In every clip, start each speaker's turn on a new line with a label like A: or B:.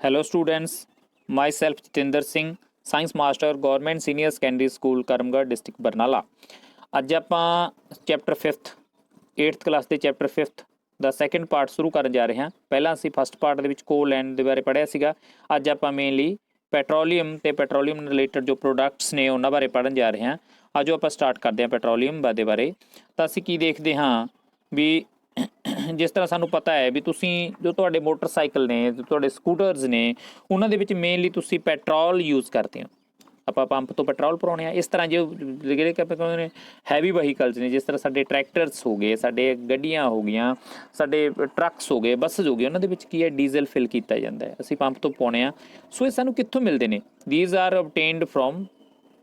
A: Hello students, myself Jitinder Singh, Science Master, Government Senior Secondary School, Karamgarh, District Barnala। ਅੱਜ ਆਪਾਂ chapter 5th 8th class ਦੇ chapter 5th ਦਾ second part ਸ਼ੁਰੂ ਕਰਨ ਜਾ ਰਹੇ ਹਾਂ। ਪਹਿਲਾਂ ਅਸੀਂ ਫਸਟ ਪਾਰਟ ਦੇ ਵਿੱਚ ਕੋਲ ਐਂਡ ਦੇ ਬਾਰੇ ਪੜ੍ਹਿਆ ਸੀਗਾ। ਅੱਜ ਆਪਾਂ ਮੇਨਲੀ ਪੈਟਰੋਲੀਅਮ ਤੇ ਪੈਟਰੋਲੀਅਮ ਨਾਲ ਰਿਲੇਟਡ ਜੋ ਪ੍ਰੋਡਕਟਸ ਨੇ ਉਹਨਾਂ ਬਾਰੇ ਪੜ੍ਹਨ ਜਾ ਰਹੇ ਹਾਂ। ਅੱਜ ਆਪਾਂ ਸਟਾਰਟ ਕਰਦੇ ਹਾਂ ਪੈਟਰੋਲੀਅਮ ਦੇ ਬਾਰੇ। ਤਾਂ ਅਸੀਂ ਕੀ ਦੇਖਦੇ ਹਾਂ ਵੀ ਜਿਸ ਤਰ੍ਹਾਂ ਸਾਨੂੰ ਪਤਾ ਹੈ ਵੀ ਤੁਸੀਂ ਜੋ ਤੁਹਾਡੇ ਮੋਟਰਸਾਈਕਲ ਨੇ, ਜੋ ਤੁਹਾਡੇ ਸਕੂਟਰਸ ਨੇ, ਉਹਨਾਂ ਦੇ ਵਿੱਚ ਮੇਨਲੀ ਤੁਸੀਂ ਪੈਟਰੋਲ ਯੂਜ਼ ਕਰਦੇ ਹੋ। ਆਪਾਂ ਪੰਪ ਤੋਂ ਪੈਟਰੋਲ ਭਰਾਉਂਦੇ ਹਾਂ। ਇਸ ਤਰ੍ਹਾਂ ਜੋ ਜਿਹੜੇ ਕਿ ਆਪਾਂ ਕਹਿੰਦੇ ਨੇ ਹੈਵੀ ਵਹੀਕਲਸ ਨੇ, ਜਿਸ ਤਰ੍ਹਾਂ ਸਾਡੇ ਟਰੈਕਟਰਸ ਹੋ ਗਏ, ਸਾਡੇ ਗੱਡੀਆਂ ਹੋ ਗਈਆਂ, ਸਾਡੇ ਟਰੱਕਸ ਹੋ ਗਏ, ਬੱਸਸ ਹੋ ਗਏ, ਉਹਨਾਂ ਦੇ ਵਿੱਚ ਕੀ ਹੈ ਡੀਜ਼ਲ ਫਿਲ ਕੀਤਾ ਜਾਂਦਾ ਹੈ, ਅਸੀਂ ਪੰਪ ਤੋਂ ਪਾਉਂਦੇ ਹਾਂ। ਸੋ ਇਹ ਸਾਨੂੰ ਕਿੱਥੋਂ ਮਿਲਦੇ ਨੇ? These are obtained from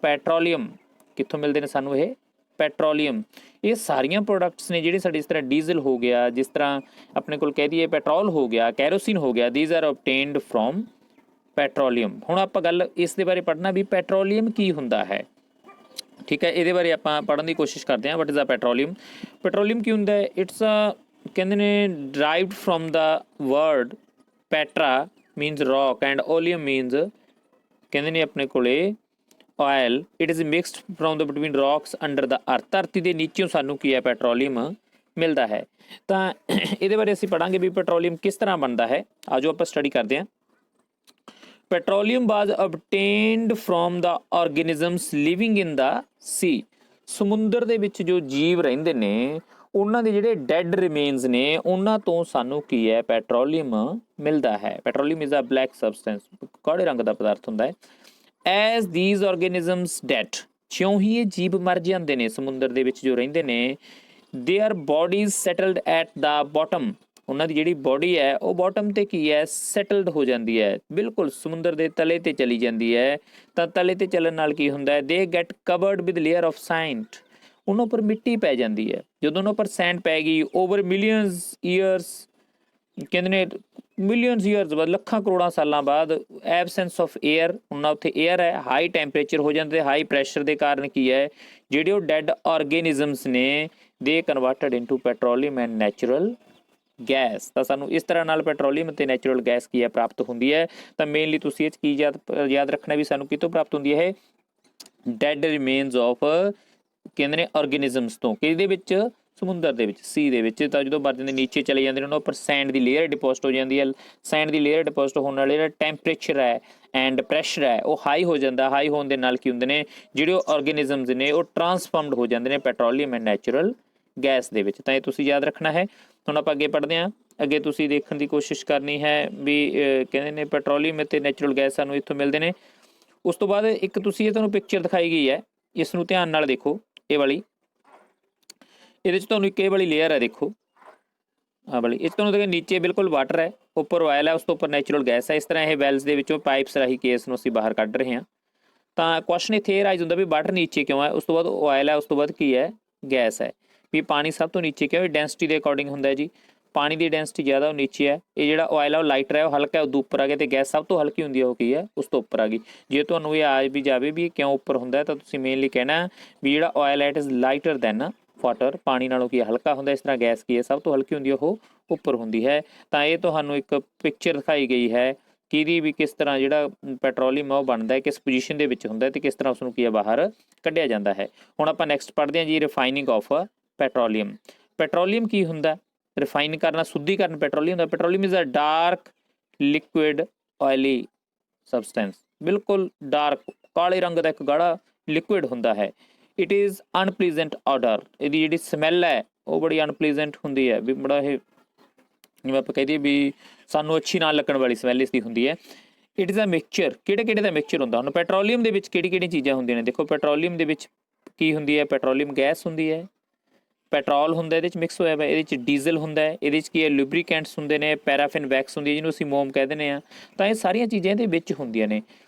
A: petroleum. ਕਿੱਥੋਂ ਮਿਲਦੇ ਨੇ ਸਾਨੂੰ ਇਹ? ਪੈਟਰੋਲੀਅਮ। ਇਹ ਸਾਰੀਆਂ ਪ੍ਰੋਡਕਟਸ ਨੇ ਜਿਹੜੇ ਸਾਡੇ, ਇਸ ਤਰ੍ਹਾਂ ਡੀਜ਼ਲ ਹੋ ਗਿਆ, ਜਿਸ ਤਰ੍ਹਾਂ ਆਪਣੇ ਕੋਲ ਕਹਿ ਦਈਏ ਪੈਟਰੋਲ ਹੋ ਗਿਆ, ਕੈਰੋਸਿਨ ਹੋ ਗਿਆ, these are obtained from petroleum. ਹੁਣ ਆਪਾਂ ਗੱਲ ਇਸ ਦੇ ਬਾਰੇ ਪੜ੍ਹਨਾ ਵੀ ਪੈਟਰੋਲੀਅਮ ਕੀ ਹੁੰਦਾ ਹੈ। ਠੀਕ ਹੈ, ਇਹਦੇ ਬਾਰੇ ਆਪਾਂ ਪੜ੍ਹਨ ਦੀ ਕੋਸ਼ਿਸ਼ ਕਰਦੇ ਹਾਂ। What is a petroleum? Petroleum ਕੀ ਹੁੰਦਾ ਹੈ? ਇਟਸ ਅ ਕਹਿੰਦੇ ਨੇ derived from the word petra means rock and oleum means ਕਹਿੰਦੇ ਨੇ ਆਪਣੇ ਕੋਲੇ oil. It is mixed from the between rocks under the earth. ਧਰਤੀ ਦੇ ਨੀਚੇੋਂ ਸਾਨੂੰ ਕੀ ਹੈ ਪੈਟਰੋਲੀਅਮ ਮਿਲਦਾ ਹੈ। ਤਾਂ ਇਹਦੇ ਬਾਰੇ ਅਸੀਂ ਪੜ੍ਹਾਂਗੇ ਵੀ ਪੈਟਰੋਲੀਅਮ ਕਿਸ ਤਰ੍ਹਾਂ ਬਣਦਾ ਹੈ। ਆਜੋ ਆਪਾਂ ਸਟੱਡੀ ਕਰਦੇ ਹਾਂ। Petroleum was obtained from the organisms living in the sea. ਸਮੁੰਦਰ ਦੇ ਵਿੱਚ ਜੋ ਜੀਵ ਰਹਿੰਦੇ ਨੇ, ਉਹਨਾਂ ਦੇ ਜਿਹੜੇ ਡੈਡ ਰਿਮੇਨਸ ਨੇ, ਉਹਨਾਂ ਤੋਂ ਸਾਨੂੰ ਕੀ ਹੈ ਪੈਟਰੋਲੀਅਮ ਮਿਲਦਾ ਹੈ। Petroleum is a black substance, ਕਾਲੇ ਰੰਗ ਦਾ ਪਦਾਰਥ ਹੁੰਦਾ ਹੈ। ਐਜ਼ ਦੀਜ਼ ਆਰਗੇਨਿਜ਼ਮਸ ਡੈਡ, ਜਿਉਂ ਹੀ ਇਹ ਜੀਵ ਮਰ ਜਾਂਦੇ ਨੇ ਸਮੁੰਦਰ ਦੇ ਵਿੱਚ ਜੋ ਰਹਿੰਦੇ ਨੇ, there bodies settled at the bottom, ਉਹਨਾਂ ਦੀ ਜਿਹੜੀ ਬੋਡੀ ਹੈ ਉਹ ਬੋਟਮ ਤੇ ਕੀ ਹੈ ਸੈਟਲਡ ਹੋ ਜਾਂਦੀ ਹੈ, ਬਿਲਕੁਲ ਸਮੁੰਦਰ ਦੇ ਤਲੇ ਤੇ ਚਲੀ ਜਾਂਦੀ ਹੈ। ਤਾਂ ਤਲੇ ਤੇ ਚੱਲਣ ਨਾਲ ਕੀ ਹੁੰਦਾ ਹੈ? ਦੇ get covered with layer of send, ਉਹਨਾਂ ਉੱਪਰ ਮਿੱਟੀ ਪੈ ਜਾਂਦੀ ਹੈ। ਜਦੋਂ ਉਹਨਾਂ ਉੱਪਰ ਸੈਂਡ ਪੈ ਗਈ, ਓਵਰ ਮਿਲੀਅਨਸ ਈਅਰਸ, ਕਹਿੰਦੇ ਨੇ ਮਿਲੀਅਨਸ ਈਅਰਸ ਬਾਅਦ, ਲੱਖਾਂ ਕਰੋੜਾਂ ਸਾਲਾਂ ਬਾਅਦ, ਐਬਸੈਂਸ ਆਫ ਏਅਰ, ਉਹਨਾਂ ਉੱਥੇ ਏਅਰ ਹੈ, ਹਾਈ ਟੈਂਪਰੇਚਰ ਹੋ ਜਾਂਦੇ, ਹਾਈ ਪ੍ਰੈਸ਼ਰ ਦੇ ਕਾਰਨ ਕੀ ਹੈ ਜਿਹੜੇ ਉਹ ਡੈਡ ਆਰਗੇਨਿਜ਼ਮਸ ਨੇ ਦੇ converted into petroleum and natural gas. ਤਾਂ ਸਾਨੂੰ ਇਸ ਤਰ੍ਹਾਂ ਨਾਲ ਪੈਟਰੋਲੀਅਮ ਅਤੇ ਨੈਚੁਰਲ ਗੈਸ ਕੀ ਹੈ ਪ੍ਰਾਪਤ ਹੁੰਦੀ ਹੈ। ਤਾਂ ਮੇਨਲੀ ਤੁਸੀਂ ਇਹ 'ਚ ਕੀ ਯਾਦ ਰੱਖਣਾ ਵੀ ਸਾਨੂੰ ਕਿਤੋਂ ਪ੍ਰਾਪਤ ਹੁੰਦੀ ਹੈ? ਇਹ ਡੈਡ ਰਿਮੇਨਸ ਆਫ ਕਹਿੰਦੇ ਨੇ ਆਰਗੇਨਿਜ਼ਮਸ ਤੋਂ। ਕਿਹਦੇ ਵਿੱਚ? ਸਮੁੰਦਰ ਦੇ ਵਿੱਚ, ਸੀ ਦੇ ਵਿੱਚ। ਤਾਂ ਜਦੋਂ ਮਰ ਜਾਂਦੇ ਨੀਚੇ ਚਲੇ ਜਾਂਦੇ ਨੇ, ਉਹਨਾਂ ਉੱਪਰ ਸੈਂਡ ਦੀ ਲੇਅਰ ਡਿਪੋਜ਼ਿਟ ਹੋ ਜਾਂਦੀ ਹੈ। ਸੈਂਡ ਦੀ ਲੇਅਰ ਡਿਪੋਜ਼ਿਟ ਹੋਣ ਨਾਲ ਜਿਹੜਾ ਟੈਂਪਰੇਚਰ ਹੈ ਐਂਡ ਪ੍ਰੈਸ਼ਰ ਹੈ ਉਹ ਹਾਈ ਹੋ ਜਾਂਦਾ। ਹਾਈ ਹੋਣ ਦੇ ਨਾਲ ਕੀ ਹੁੰਦੇ ਨੇ ਜਿਹੜੇ ਉਹ ਆਰਗੇਨਿਜ਼ਮਸ ਨੇ ਉਹ ਟਰਾਂਸਫਾਰਮਡ ਹੋ ਜਾਂਦੇ ਨੇ ਪੈਟਰੋਲੀਅਮ ਐਂਡ ਨੈਚੁਰਲ ਗੈਸ ਦੇ ਵਿੱਚ। ਤਾਂ ਇਹ ਤੁਸੀਂ ਯਾਦ ਰੱਖਣਾ ਹੈ। ਹੁਣ ਆਪਾਂ ਅੱਗੇ ਪੜ੍ਹਦੇ ਹਾਂ। ਅੱਗੇ ਤੁਸੀਂ ਦੇਖਣ ਦੀ ਕੋਸ਼ਿਸ਼ ਕਰਨੀ ਹੈ ਵੀ ਕਹਿੰਦੇ ਨੇ ਪੈਟਰੋਲੀਅਮ ਅਤੇ ਨੈਚੁਰਲ ਗੈਸ ਸਾਨੂੰ ਇੱਥੋਂ ਮਿਲਦੇ ਨੇ। ਉਸ ਤੋਂ ਬਾਅਦ ਇੱਕ ਤੁਸੀਂ ਇਹ ਤੁਹਾਨੂੰ ਪਿਕਚਰ ਦਿਖਾਈ ਗਈ ਹੈ, ਇਸ ਨੂੰ ਧਿਆਨ ਨਾਲ ਦੇਖੋ। ਇਹ ਵਾਲੀ, ਇਹਦੇ 'ਚ ਤੁਹਾਨੂੰ ਇੱਕ ਇਹ ਵਾਲੀ ਲੇਅਰ ਹੈ, ਦੇਖੋ ਆਹ ਵਾਲੀ। ਇਸ ਤੁਹਾਨੂੰ ਦੇਖੋ ਨੀਚੇ ਬਿਲਕੁਲ ਵਾਟਰ ਹੈ, ਉੱਪਰ ਆਇਲ ਹੈ, ਉਸ ਤੋਂ ਉੱਪਰ ਨੈਚੁਰਲ ਗੈਸ ਹੈ। ਇਸ ਤਰ੍ਹਾਂ ਇਹ ਵੈਲਸ ਦੇ ਵਿੱਚੋਂ ਪਾਈਪਸ ਰਾਹੀਂ ਕੇਸ ਨੂੰ ਅਸੀਂ ਬਾਹਰ ਕੱਢ ਰਹੇ ਹਾਂ। ਤਾਂ ਕੁਐਸਚਨ ਇੱਥੇ ਇਹ ਰਾਈਜ਼ ਹੁੰਦਾ ਵੀ ਵਾਟਰ ਨੀਚੇ ਕਿਉਂ ਹੈ, ਉਸ ਤੋਂ ਬਾਅਦ ਆਇਲ ਹੈ, ਉਸ ਤੋਂ ਬਾਅਦ ਕੀ ਹੈ ਗੈਸ ਹੈ। ਵੀ ਪਾਣੀ ਸਭ ਤੋਂ ਨੀਚੇ ਕਿਉਂ? ਡੈਂਸਿਟੀ ਦੇ ਅਕੋਰਡਿੰਗ ਹੁੰਦਾ ਜੀ। ਪਾਣੀ ਦੀ ਡੈਂਸਿਟੀ ਜ਼ਿਆਦਾ ਉਹ ਨੀਚੇ ਹੈ, ਇਹ ਜਿਹੜਾ ਆਇਲ ਹੈ ਉਹ ਲਾਈਟਰ ਹੈ, ਉਹ ਹਲਕਾ ਹੈ, ਉਦੋਂ ਉੱਪਰ ਆ ਗਿਆ। ਅਤੇ ਗੈਸ ਸਭ ਤੋਂ ਹਲਕੀ ਹੁੰਦੀ ਹੈ, ਉਹ ਕੀ ਹੈ ਉਸ ਤੋਂ ਉੱਪਰ ਆ ਗਈ। ਜੇ ਤੁਹਾਨੂੰ ਇਹ ਆ ਵੀ ਜਾਵੇ ਵੀ ਇਹ ਕਿਉਂ ਉੱਪਰ ਹੁੰਦਾ, ਤਾਂ ਤੁਸੀਂ ਮੇਨਲੀ ਕਹਿਣਾ ਵੀ ਜਿਹੜਾ ਆਇਲ ਹੈ it is lighter than water, ਪਾਣੀ ਨਾਲੋਂ ਕੀ ਹਲਕਾ ਹੁੰਦਾ। ਇਸ ਤਰ੍ਹਾਂ ਗੈਸ ਕੀ ਹੈ ਸਭ ਤੋਂ ਹਲਕੀ ਹੁੰਦੀ ਹੈ, ਉਹ ਉੱਪਰ ਹੁੰਦੀ ਹੈ। ਤਾਂ ਇਹ ਤੁਹਾਨੂੰ ਇੱਕ ਪਿਕਚਰ ਦਿਖਾਈ ਗਈ ਹੈ ਕਿਹਦੀ ਵੀ ਕਿਸ ਤਰ੍ਹਾਂ ਜਿਹੜਾ ਪੈਟਰੋਲੀਅਮ ਆ ਉਹ ਬਣਦਾ ਹੈ, ਕਿਸ ਪੋਜੀਸ਼ਨ ਦੇ ਵਿੱਚ ਹੁੰਦਾ ਅਤੇ ਕਿਸ ਤਰ੍ਹਾਂ ਉਸ ਨੂੰ ਕੀ ਹੈ ਬਾਹਰ ਕੱਢਿਆ ਜਾਂਦਾ ਹੈ। ਹੁਣ ਆਪਾਂ ਨੈਕਸਟ ਪੜ੍ਹਦੇ ਹਾਂ ਜੀ ਰਿਫਾਈਨਿੰਗ ਆਫ ਪੈਟਰੋਲੀਅਮ। ਪੈਟਰੋਲੀਅਮ ਕੀ ਹੁੰਦਾ? ਰਿਫਾਈਨ ਕਰਨਾ, ਸ਼ੁੱਧੀਕਰਨ ਪੈਟਰੋਲੀਅਮ ਦਾ। Petroleum is a dark liquid oily substance, ਬਿਲਕੁਲ ਡਾਰਕ ਕਾਲੇ ਰੰਗ ਦਾ ਇੱਕ ਗਾੜਾ ਲਿਕੁਇਡ ਹੁੰਦਾ ਹੈ। ਇਟ ਇਜ਼ ਅਨਪਲੀਜ਼ੈਂਟ ਆਡਰ, ਇਹਦੀ ਜਿਹੜੀ ਸਮੈਲ ਹੈ ਉਹ ਬੜੀ ਅਨਪਲੀਜ਼ੈਂਟ ਹੁੰਦੀ ਹੈ, ਵੀ ਬੜਾ ਇਹ ਜਿਵੇਂ ਆਪਾਂ ਕਹਿ ਦਈਏ ਵੀ ਸਾਨੂੰ ਅੱਛੀ ਨਾ ਲੱਗਣ ਵਾਲੀ ਸਮੈਲ ਇਸਦੀ ਹੁੰਦੀ ਹੈ। ਇਟ ਇਜ਼ ਅ ਮਿਕਸਚਰ, ਕਿਹੜੇ ਕਿਹੜੇ ਦਾ ਮਿਕਸਚਰ ਹੁੰਦਾ? ਹੁਣ ਪੈਟਰੋਲੀਅਮ ਦੇ ਵਿੱਚ ਕਿਹੜੀ ਕਿਹੜੀਆਂ ਚੀਜ਼ਾਂ ਹੁੰਦੀਆਂ ਨੇ? ਦੇਖੋ ਪੈਟਰੋਲੀਅਮ ਦੇ ਵਿੱਚ ਕੀ ਹੁੰਦੀ ਹੈ? ਪੈਟਰੋਲੀਅਮ ਗੈਸ ਹੁੰਦੀ ਹੈ, ਪੈਟਰੋਲ ਹੁੰਦਾ ਇਹਦੇ 'ਚ ਮਿਕਸ ਹੋਇਆ ਵਾ, ਇਹਦੇ 'ਚ ਡੀਜ਼ਲ ਹੁੰਦਾ ਹੈ, ਇਹਦੇ 'ਚ ਕੀ ਹੈ ਲੂਬਰੀਕੈਂਟਸ ਹੁੰਦੇ ਨੇ, ਪੈਰਾਫਿਨ ਵੈਕਸ ਹੁੰਦੀ ਹੈ ਜਿਹਨੂੰ ਅਸੀਂ ਮੋਮ ਕਹਿ ਦਿੰਦੇ ਹਾਂ। ਤਾਂ ਇਹ ਸਾਰੀਆਂ ਚੀਜ਼ਾਂ ਇਹਦੇ ਵਿੱਚ ਹੁੰਦੀਆਂ ਨੇ।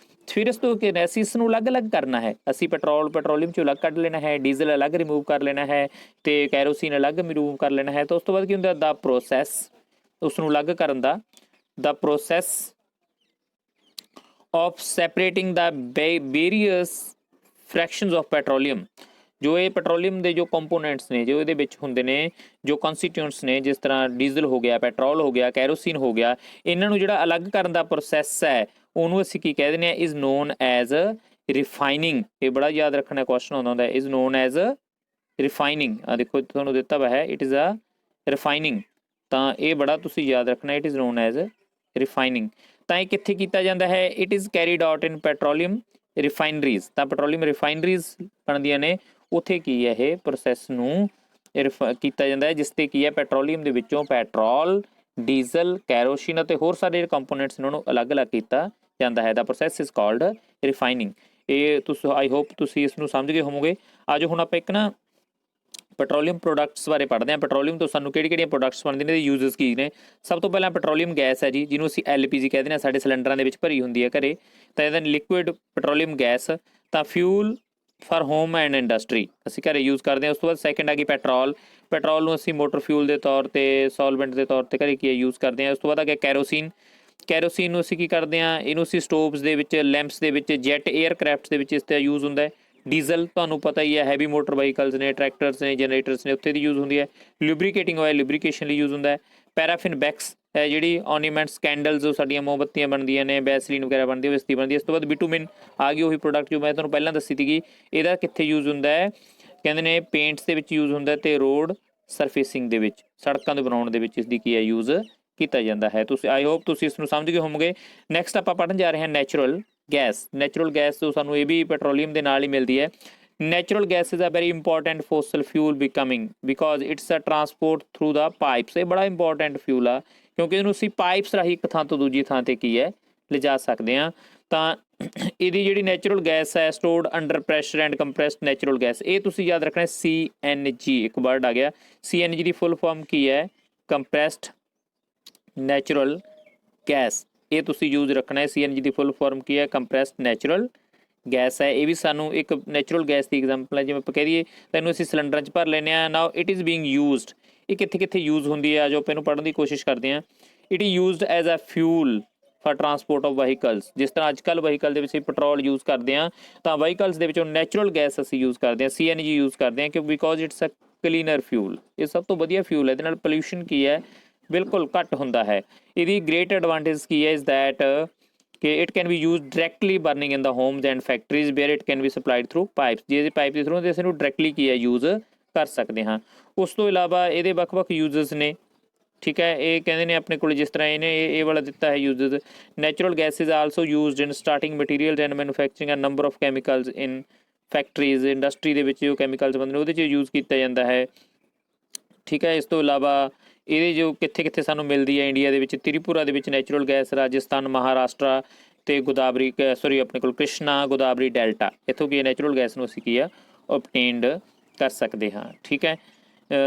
A: ਫਿਰ ਇਸ ਤੋਂ ਕੀ ਅਸੀਂ ਇਸ ਨੂੰ ਅਲੱਗ-ਅਲੱਗ ਕਰਨਾ ਹੈ। ਅਸੀਂ ਪੈਟਰੋਲੀਅਮ 'ਚੋਂ ਅਲੱਗ ਕੱਢ ਲੈਣਾ ਹੈ, ਡੀਜ਼ਲ ਅਲੱਗ ਰਿਮੂਵ ਕਰ ਲੈਣਾ ਹੈ, ਅਤੇ ਕੈਰੋਸੀਨ ਅਲੱਗ ਰਿਮੂਵ ਕਰ ਲੈਣਾ ਹੈ। ਤਾਂ ਉਸ ਤੋਂ ਬਾਅਦ ਕੀ ਹੁੰਦਾ ਦਾ ਪ੍ਰੋਸੈਸ, ਉਸ ਨੂੰ ਅਲੱਗ ਕਰਨ ਦਾ ਦਾ process of separating the various fractions of petroleum. ਜੋ ਇਹ ਪੈਟਰੋਲੀਅਮ ਦੇ ਜੋ ਕੰਪੋਨੈਂਟਸ ਨੇ, ਜੋ ਇਹਦੇ ਵਿੱਚ ਹੁੰਦੇ ਨੇ, ਜੋ ਕਨਸਟੀਟਿਊਂਟਸ ਨੇ, ਜਿਸ ਤਰ੍ਹਾਂ ਡੀਜ਼ਲ ਹੋ ਗਿਆ, ਪੈਟਰੋਲ ਹੋ ਗਿਆ, ਕੈਰੋਸੀਨ ਹੋ ਗਿਆ, ਇਹਨਾਂ ਨੂੰ ਜਿਹੜਾ ਅਲੱਗ ਕਰਨ ਦਾ ਪ੍ਰੋਸੈਸ ਹੈ ਉਹਨੂੰ ਅਸੀਂ ਕੀ ਕਹਿ ਦਿੰਦੇ ਹਾਂ, ਇਜ਼ ਨੋਨ ਐਜ਼ ਰਿਫਾਈਨਿੰਗ। ਇਹ ਬੜਾ ਯਾਦ ਰੱਖਣਾ, ਕੁਐਸਚਨ ਆਉਂਦਾ ਹੁੰਦਾ, ਇਜ਼ ਨੋਨ ਐਜ਼ ਰਿਫਾਈਨਿੰਗ। ਆ ਦੇਖੋ ਤੁਹਾਨੂੰ ਦਿੱਤਾ ਵਾ ਹੈ, ਇਟ ਇਜ਼ ਅ ਰਿਫਾਈਨਿੰਗ। ਤਾਂ ਇਹ ਬੜਾ ਤੁਸੀਂ ਯਾਦ ਰੱਖਣਾ, it is known as refining. ਤਾਂ ਇਹ ਕਿੱਥੇ ਕੀਤਾ ਜਾਂਦਾ ਹੈ, it is carried out in petroleum refineries. ਤਾਂ ਪੈਟਰੋਲੀਅਮ ਰਿਫਾਈਨਰੀਜ਼ ਬਣਦੀਆਂ ਨੇ, ਉੱਥੇ ਕੀ ਹੈ ਇਹ ਪ੍ਰੋਸੈਸ ਨੂੰ ਕੀਤਾ ਜਾਂਦਾ ਹੈ, ਜਿਸ ਤੇ ਕੀ ਹੈ ਪੈਟਰੋਲੀਅਮ ਦੇ ਵਿੱਚੋਂ ਪੈਟਰੋਲ, ਡੀਜ਼ਲ, ਕੈਰੋਸੀਨ ਅਤੇ ਹੋਰ ਸਾਰੇ ਜਿਹੜੇ ਕੰਪੋਨੈਂਟਸ ਨੇ ਉਹਨੂੰ ਅਲੱਗ-ਅਲੱਗ ਕੀਤਾ ਜਾਂਦਾ ਹੈ। ਦਾ ਪ੍ਰੋਸੈਸ ਇਜ਼ ਕਾਲਡ ਰਿਫਾਈਨਿੰਗ। ਇਹ ਤੁਸੀਂ ਆਈ ਹੋਪ ਤੁਸੀਂ ਇਸ ਨੂੰ ਸਮਝ ਗਏ ਹੋਵੋਗੇ। ਅੱਜ ਹੁਣ ਆਪਾਂ ਇੱਕ ਨਾ ਪੈਟਰੋਲੀਅਮ ਪ੍ਰੋਡਕਟਸ ਬਾਰੇ ਪੜ੍ਹਦੇ ਹਾਂ। ਪੈਟਰੋਲੀਅਮ ਤੋਂ ਸਾਨੂੰ ਕਿਹੜੀਆਂ ਪ੍ਰੋਡਕਟਸ ਬਣਦੇ ਨੇ, ਇਹਦੇ ਯੂਜ਼ਸ ਕੀ ਨੇ। ਸਭ ਤੋਂ ਪਹਿਲਾਂ ਪੈਟਰੋਲੀਅਮ ਗੈਸ ਹੈ ਜੀ, ਜਿਹਨੂੰ ਅਸੀਂ LPG ਕਹਿੰਦੇ ਹਾਂ, ਸਾਡੇ ਸਿਲੰਡਰਾਂ ਦੇ ਵਿੱਚ ਭਰੀ ਹੁੰਦੀ ਹੈ ਘਰੇ। ਤਾਂ ਇਹਦਾ ਲਿਕੁਇਡ ਪੈਟਰੋਲੀਅਮ ਗੈਸ। ਤਾਂ fuel for home and industry, ਅਸੀਂ ਘਰੇ ਯੂਜ਼ ਕਰਦੇ ਹਾਂ। ਉਸ ਤੋਂ ਬਾਅਦ ਸੈਕਿੰਡ ਆ ਗਈ ਪੈਟਰੋਲ। ਪੈਟਰੋਲ ਨੂੰ ਅਸੀਂ ਮੋਟਰ ਫਿਊਲ ਦੇ ਤੌਰ 'ਤੇ, ਸੋਲਵੈਂਟ ਦੇ ਤੌਰ 'ਤੇ ਘਰੇ ਕੀ ਯੂਜ਼ ਕਰਦੇ ਹਾਂ। ਉਸ ਤੋਂ ਬਾਅਦ ਆ ਗਿਆ ਕੈਰੋਸੀਨ। ਕੈਰੋਸੀਨ ਨੂੰ ਅਸੀਂ ਕੀ ਕਰਦੇ ਹਾਂ, ਇਹਨੂੰ ਅਸੀਂ ਸਟੋਵਸ ਦੇ ਵਿੱਚ, ਲੈਂਪਸ ਦੇ ਵਿੱਚ, ਜੈਟ ਏਅਰਕ੍ਰਾਫਟਸ ਦੇ ਵਿੱਚ ਇਸ ਦਾ ਯੂਜ਼ ਹੁੰਦਾ ਹੈ। ਡੀਜ਼ਲ ਤੁਹਾਨੂੰ ਪਤਾ ਹੀ ਹੈ, ਹੈਵੀ ਮੋਟਰ ਵਹੀਕਲਸ ਨੇ, ਟਰੈਕਟਰਸ ਨੇ, ਜਨਰੇਟਰਸ ਨੇ, ਉੱਥੇ ਦੀ ਯੂਜ਼ ਹੁੰਦੀ ਹੈ। ਲੁਬਰੀਕੇਟਿੰਗ ਆਇਲ ਲੁਬਰੀਕੇਸ਼ਨ ਲਈ ਯੂਜ਼ ਹੁੰਦਾ ਹੈ। ਪੈਰਾਫਿਨ ਵੈਕਸ ਹੈ ਜਿਹੜੀ ਔਰਨਾਮੈਂਟਸ, ਕੈਂਡਲਸ, ਜੋ ਸਾਡੀਆਂ ਮੋਮਬੱਤੀਆਂ ਬਣਦੀਆਂ ਨੇ, ਵੈਸਲੀਨ ਵਗੈਰਾ ਬਣਦੀ, ਉਹ ਇਸ ਦੀ ਬਣਦੀ ਹੈ। ਇਸ ਤੋਂ ਬਾਅਦ ਬਿਟੂਮਿਨ ਆ ਗਈ, ਉਹੀ ਪ੍ਰੋਡਕਟ ਜੋ ਮੈਂ ਤੁਹਾਨੂੰ ਪਹਿਲਾਂ ਦੱਸੀ ਸੀਗੀ। ਇਹਦਾ ਕਿੱਥੇ ਯੂਜ਼ ਹੁੰਦਾ ਹੈ, ਕਹਿੰਦੇ ਨੇ ਪੇਂਟਸ ਦੇ ਵਿੱਚ ਯੂਜ਼ ਹੁੰਦਾ ਅਤੇ ਰੋਡ ਸਰਫੇਸਿੰਗ ਦੇ ਵਿੱਚ, ਸੜਕਾਂ ਦੇ ਬਣਾਉਣ ਦੇ ਵਿੱਚ ਇਸ ਦੀ ਕੀ ਹੈ ਯੂਜ਼ ਕੀਤਾ ਜਾਂਦਾ ਹੈ। ਤੁਸੀਂ ਆਈ ਹੋਪ ਤੁਸੀਂ ਇਸ ਨੂੰ ਸਮਝ ਗਏ ਹੋਵੋਗੇ। ਨੈਕਸਟ ਆਪਾਂ ਪੜ੍ਹਨ ਜਾ ਰਹੇ ਹਾਂ ਨੈਚੁਰਲ ਗੈਸ। ਨੈਚੁਰਲ ਗੈਸ ਤੋਂ ਸਾਨੂੰ ਇਹ ਵੀ ਪੈਟਰੋਲੀਅਮ ਦੇ ਨਾਲ ਹੀ ਮਿਲਦੀ ਹੈ। Natural gas is a very important fossil fuel becoming because it's a transport through the pipes. ਇਹ ਬੜਾ ਇੰਪੋਰਟੈਂਟ ਫਿਊਲ ਆ, ਕਿਉਂਕਿ ਇਹਨੂੰ ਅਸੀਂ ਪਾਈਪਸ ਰਾਹੀਂ ਇੱਕ ਥਾਂ ਤੋਂ ਦੂਜੀ ਥਾਂ 'ਤੇ ਕੀ ਹੈ ਲਿਜਾ ਸਕਦੇ ਹਾਂ। ਤਾਂ ਇਹਦੀ ਜਿਹੜੀ ਨੈਚੁਰਲ ਗੈਸ ਹੈ, stored under pressure and compressed natural gas, ਇਹ ਤੁਸੀਂ ਯਾਦ ਰੱਖਣਾ CNG। ਇੱਕ ਵਰਡ ਆ ਗਿਆ CNG ਦੀ ਫੁੱਲ ਫਾਰਮ ਕੀ ਹੈ, ਕੰਪਰੈਸਡ ਨੈਚੁਰਲ ਗੈਸ। ਇਹ ਤੁਸੀਂ ਯੂਜ਼ ਰੱਖਣਾ ਹੈ। CNG ਦੀ ਫੁੱਲ ਫਾਰਮ ਕੀ ਹੈ, ਕੰਪਰੈਸਡ ਨੈਚੁਰਲ ਗੈਸ ਹੈ। ਇਹ ਵੀ ਸਾਨੂੰ ਇੱਕ ਨੈਚੁਰਲ ਗੈਸ ਦੀ ਐਗਜ਼ਾਮਪਲ ਹੈ। ਜਿਵੇਂ ਆਪਾਂ ਕਹਿ ਦਈਏ ਤੈਨੂੰ ਅਸੀਂ ਸਿਲੰਡਰਾਂ 'ਚ ਭਰ ਲੈਂਦੇ ਹਾਂ। ਨਾਓ ਇਟ ਇਜ਼ ਬੀਇੰਗ ਯੂਜ਼ਡ। ਇਹ ਕਿੱਥੇ ਕਿੱਥੇ ਯੂਜ਼ ਹੁੰਦੀ ਹੈ, ਜੋ ਆਪਾਂ ਇਹਨੂੰ ਪੜ੍ਹਨ ਦੀ ਕੋਸ਼ਿਸ਼ ਕਰਦੇ ਹਾਂ। It is used as a fuel for transport of vehicles. ਜਿਸ ਤਰ੍ਹਾਂ ਅੱਜ ਕੱਲ੍ਹ ਵਹੀਕਲ ਦੇ ਵਿੱਚ ਅਸੀਂ ਪੈਟਰੋਲ ਯੂਜ਼ ਕਰਦੇ ਹਾਂ, ਤਾਂ ਵਹੀਕਲਸ ਦੇ ਵਿੱਚੋਂ ਨੈਚੁਰਲ ਗੈਸ ਅਸੀਂ ਯੂਜ਼ ਕਰਦੇ ਹਾਂ, CNG ਯੂਜ਼ ਕਰਦੇ ਹਾਂ, ਕਿਉਂਕਿ because it's a cleaner fuel. ਇਹ ਸਭ ਤੋਂ ਵਧੀਆ ਫਿਊਲ ਹੈ। ਇਹਦੇ ਨਾਲ ਪੋਲਿਊਸ਼ਨ ਕੀ ਹੈ, ਬਿਲਕੁਲ ਘੱਟ ਹੁੰਦਾ ਹੈ। ਇਹਦੀ ਗ੍ਰੇਟ ਐਡਵਾਂਟੇਜ ਕੀ ਹੈ, ਇਜ਼ ਦੈਟ ਕਿ it can be use directly burning in the homes and factories where it can be supplied through pipes. ਜੇ ਇਹਦੇ ਪਾਈਪ ਦੇ ਥਰੂ ਅਸੀਂ ਇਹਨੂੰ ਡਾਇਰੈਕਟਲੀ ਕੀ ਹੈ ਯੂਜ਼ ਕਰ ਸਕਦੇ ਹਾਂ। ਉਸ ਤੋਂ ਇਲਾਵਾ ਇਹਦੇ ਵੱਖ-ਵੱਖ ਯੂਜ਼ਸ ਨੇ, ਠੀਕ ਹੈ। ਇਹ ਕਹਿੰਦੇ ਨੇ ਆਪਣੇ ਕੋਲ, ਜਿਸ ਤਰ੍ਹਾਂ ਇਹਨੇ ਇਹ ਵਾਲਾ ਦਿੱਤਾ ਹੈ uses. Natural gas is also used in starting materials and manufacturing a number of chemicals in factories. Industry ਦੇ ਵਿੱਚ ਜੋ ਕੈਮੀਕਲਸ ਬਣਦੇ ਨੇ ਉਹਦੇ 'ਚ ਯੂਜ਼ ਕੀਤਾ ਜਾਂਦਾ ਹੈ, ਠੀਕ ਹੈ। ਇਸ ਤੋਂ ਇਲਾਵਾ ਇਹਦੇ ਜੋ ਕਿੱਥੇ ਕਿੱਥੇ ਸਾਨੂੰ ਮਿਲਦੀ ਹੈ, ਇੰਡੀਆ ਦੇ ਵਿੱਚ ਤ੍ਰਿਪੁਰਾ ਦੇ ਵਿੱਚ ਨੈਚੁਰਲ ਗੈਸ, ਰਾਜਸਥਾਨ, ਮਹਾਰਾਸ਼ਟਰਾ ਅਤੇ ਗੋਦਾਵਰੀ, ਸੋਰੀ ਆਪਣੇ ਕੋਲ ਕ੍ਰਿਸ਼ਨਾ ਗੋਦਾਵਰੀ ਡੈਲਟਾ, ਇੱਥੋਂ ਕੀ ਨੈਚੁਰਲ ਗੈਸ ਨੂੰ ਅਸੀਂ ਕੀ ਆ ਓਬਟੇਨਡ ਕਰ ਸਕਦੇ ਹਾਂ, ਠੀਕ ਹੈ।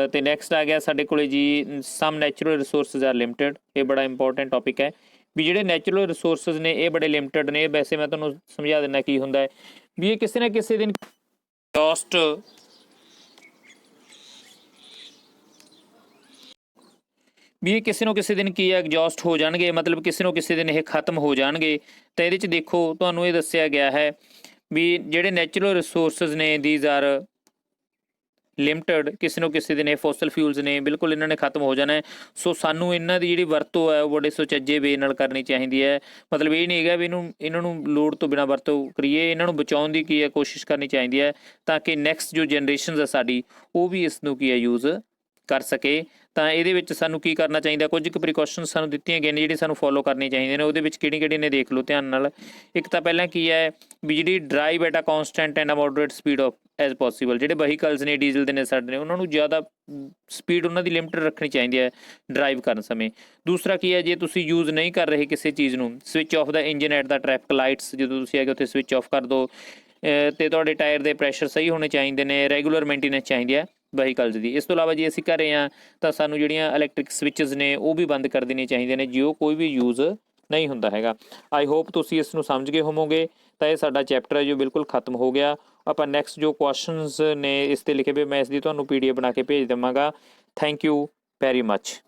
A: ਅਤੇ ਨੈਕਸਟ ਆ ਗਿਆ ਸਾਡੇ ਕੋਲ ਜੀ ਸਮ ਨੈਚੁਰਲ ਰਿਸੋਰਸਿਸ ਆਰ ਲਿਮਟਿਡ। ਇਹ ਬੜਾ ਇੰਪੋਰਟੈਂਟ ਟੌਪਿਕ ਹੈ ਵੀ ਜਿਹੜੇ ਨੈਚੁਰਲ ਰਿਸੋਰਸਿਸ ਨੇ ਇਹ ਬੜੇ ਲਿਮਟਿਡ ਨੇ। ਵੈਸੇ ਮੈਂ ਤੁਹਾਨੂੰ ਸਮਝਾ ਦਿੰਦਾ ਕੀ ਹੁੰਦਾ ਹੈ ਵੀ ਇਹ ਕਿਸੇ ਨਾ ਕਿਸੇ ਦਿਨ ਕੋਸਟ ਵੀ ਇਹ ਕਿਸੇ ਨੂੰ ਕਿਸੇ ਦਿਨ ਕੀ ਹੈ ਐਗਜੌਸਟ ਹੋ ਜਾਣਗੇ, ਮਤਲਬ ਕਿਸੇ ਨੂੰ ਕਿਸੇ ਦਿਨ ਇਹ ਖਤਮ ਹੋ ਜਾਣਗੇ। ਤਾਂ ਇਹਦੇ 'ਚ ਦੇਖੋ ਤੁਹਾਨੂੰ ਇਹ ਦੱਸਿਆ ਗਿਆ ਹੈ ਵੀ ਜਿਹੜੇ ਨੈਚੁਰਲ ਰਿਸੋਰਸਿਸ ਨੇ ਦੀਜ਼ ਆਰ ਲਿਮਟਿਡ, ਕਿਸੇ ਨੂੰ ਕਿਸੇ ਦਿਨ ਇਹ ਫੋਸਲ ਫਿਊਲਸ ਨੇ ਬਿਲਕੁਲ ਇਹਨਾਂ ਨੇ ਖਤਮ ਹੋ ਜਾਣਾ ਹੈ। ਸੋ ਸਾਨੂੰ ਇਹਨਾਂ ਦੀ ਜਿਹੜੀ ਵਰਤੋਂ ਹੈ ਉਹ ਬੜੇ ਸੁਚੱਜੇ ਵੇ ਨਾਲ ਕਰਨੀ ਚਾਹੀਦੀ ਹੈ। ਮਤਲਬ ਇਹ ਨਹੀਂ ਹੈਗਾ ਵੀ ਇਹਨਾਂ ਨੂੰ ਲੋੜ ਤੋਂ ਬਿਨਾਂ ਵਰਤੋਂ ਕਰੀਏ, ਇਹਨਾਂ ਨੂੰ ਬਚਾਉਣ ਦੀ ਕੀ ਹੈ ਕੋਸ਼ਿਸ਼ ਕਰਨੀ ਚਾਹੀਦੀ ਹੈ, ਤਾਂ ਕਿ ਨੈਕਸਟ ਜੋ ਜਨਰੇਸ਼ਨਸ ਆ ਸਾਡੀ ਉਹ ਵੀ ਇਸ ਨੂੰ ਕੀ ਹੈ ਯੂਜ਼ ਕਰ ਸਕੇ। ਤਾਂ ਇਹਦੇ ਵਿੱਚ ਸਾਨੂੰ ਕੀ ਕਰਨਾ ਚਾਹੀਦਾ, ਕੁਝ ਕੁ ਪ੍ਰੀਕਾਸ਼ਨ ਸਾਨੂੰ ਦਿੱਤੀਆਂ ਗਈਆਂ ਨੇ ਜਿਹੜੀ ਸਾਨੂੰ ਫੋਲੋ ਕਰਨੀ ਚਾਹੀਦੀਆਂ ਨੇ। ਉਹਦੇ ਵਿੱਚ ਕਿਹੜੀ ਨੇ ਦੇਖ ਲਓ ਧਿਆਨ ਨਾਲ। ਇੱਕ ਤਾਂ ਪਹਿਲਾਂ ਕੀ ਹੈ ਵੀ ਜਿਹੜੀ drive at a constant and a moderate speed of as possible. ਜਿਹੜੇ ਵਹੀਕਲਸ ਨੇ ਡੀਜ਼ਲ ਦੇ ਨੇ ਸਾਡੇ ਨੇ ਉਹਨਾਂ ਨੂੰ ਜ਼ਿਆਦਾ ਸਪੀਡ ਉਹਨਾਂ ਦੀ ਲਿਮਟਡ ਰੱਖਣੀ ਚਾਹੀਦੀ ਹੈ ਡਰਾਈਵ ਕਰਨ ਸਮੇਂ। ਦੂਸਰਾ ਕੀ ਹੈ, ਜੇ ਤੁਸੀਂ ਯੂਜ਼ ਨਹੀਂ ਕਰ ਰਹੇ ਕਿਸੇ ਚੀਜ਼ ਨੂੰ, switch off the engine at the traffic lights, ਜਦੋਂ ਤੁਸੀਂ ਹੈਗੇ ਉੱਥੇ ਸਵਿਚ ਆਫ ਕਰ ਦਿਓ। ਅਤੇ ਤੁਹਾਡੇ ਟਾਇਰ ਦੇ ਪ੍ਰੈਸ਼ਰ ਸਹੀ ਹੋਣੇ ਚਾਹੀਦੇ ਨੇ, ਰੈਗੂਲਰ ਮੇਨਟੇਨੈਂਸ ਚਾਹੀਦੀ ਹੈ ਵਹੀਕਲਸ ਦੀ। ਇਸ ਤੋਂ ਇਲਾਵਾ ਜੇ ਅਸੀਂ ਘਰੇ ਹਾਂ ਤਾਂ ਸਾਨੂੰ ਜਿਹੜੀਆਂ ਇਲੈਕਟ੍ਰਿਕ ਸਵਿਚਸ ਨੇ ਉਹ ਵੀ ਬੰਦ ਕਰ ਦੇਣੀਆਂ ਚਾਹੀਦੀਆਂ ਨੇ ਜੇ ਉਹ ਕੋਈ ਵੀ ਯੂਜ਼ ਨਹੀਂ ਹੁੰਦਾ ਹੈਗਾ। ਆਈ ਹੋਪ ਤੁਸੀਂ ਇਸ ਨੂੰ ਸਮਝ ਗਏ ਹੋਵੋਗੇ। ਤਾਂ ਇਹ ਸਾਡਾ ਚੈਪਟਰ ਹੈ ਜੋ ਬਿਲਕੁਲ ਖਤਮ ਹੋ ਗਿਆ। ਆਪਾਂ ਨੈਕਸਟ ਜੋ ਕੁਐਸਚਨਸ ਨੇ ਇਸ 'ਤੇ ਲਿਖੇ ਹੋਏ ਮੈਂ ਇਸ ਦੀ ਤੁਹਾਨੂੰ PDF ਬਣਾ ਕੇ ਭੇਜ ਦੇਵਾਂਗਾ। Thank you very much.